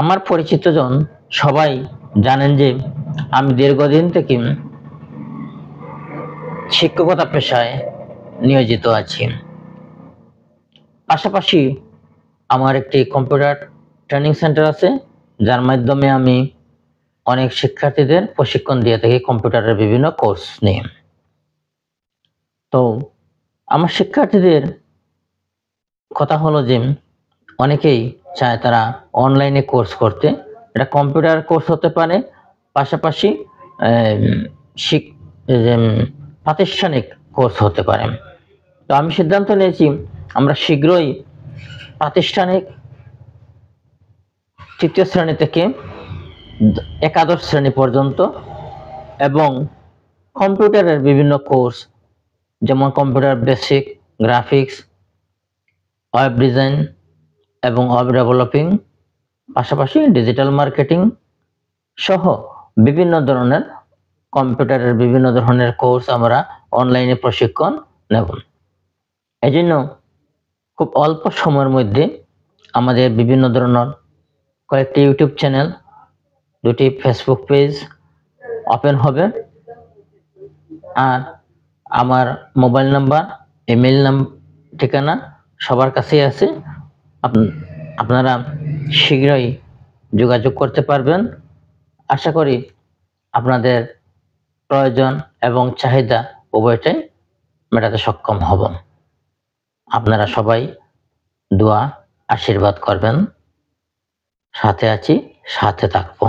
আমার পরিচিতজন সবাই জানেন যে আমি দীর্ঘদিন থেকে শিক্ষকতা পেশায় নিয়োজিত আছি। পাশাপাশি আমার একটি কম্পিউটার ট্রেনিং সেন্টার আছে, যার মাধ্যমে আমি অনেক শিক্ষার্থীদের প্রশিক্ষণ দিয়ে থাকি কম্পিউটারের বিভিন্ন কোর্স নিয়ে। তো আমার শিক্ষার্থীদের কথা হলো যে অনেকেই চায় তারা অনলাইনে কোর্স করতে। এটা কম্পিউটার কোর্স হতে পারে, পাশাপাশি প্রাতিষ্ঠানিক কোর্স হতে পারে। তো আমি সিদ্ধান্ত নিয়েছি আমরা শীঘ্রই প্রাতিষ্ঠানিক তৃতীয় শ্রেণী থেকে একাদশ শ্রেণী পর্যন্ত এবং কম্পিউটারের বিভিন্ন কোর্স, যেমন computer basic, graphics, web design এবং ওয়েব ডেভেলপিং, পাশাপাশি ডিজিটাল মার্কেটিং সহ বিভিন্ন ধরনের কম্পিউটারের বিভিন্ন ধরনের কোর্স আমরা অনলাইনে প্রশিক্ষণ নেব। এই জন্য খুব অল্প সময়ের মধ্যে আমাদের বিভিন্ন ধরনের কয়েকটি ইউটিউব চ্যানেল, 2টি ফেসবুক পেজ ওপেন হবে, আর আমার মোবাইল নাম্বার, ইমেল ঠিকানা সবার কাছেই আছে। আপনারা শীঘ্রই যোগাযোগ করতে পারবেন। আশা করি আপনাদের প্রয়োজন এবং চাহিদা উভয়টাই মেটাতে সক্ষম হব। আপনারা সবাই দোয়া আশীর্বাদ করবেন। সাথে আছি, সাথে থাকবো।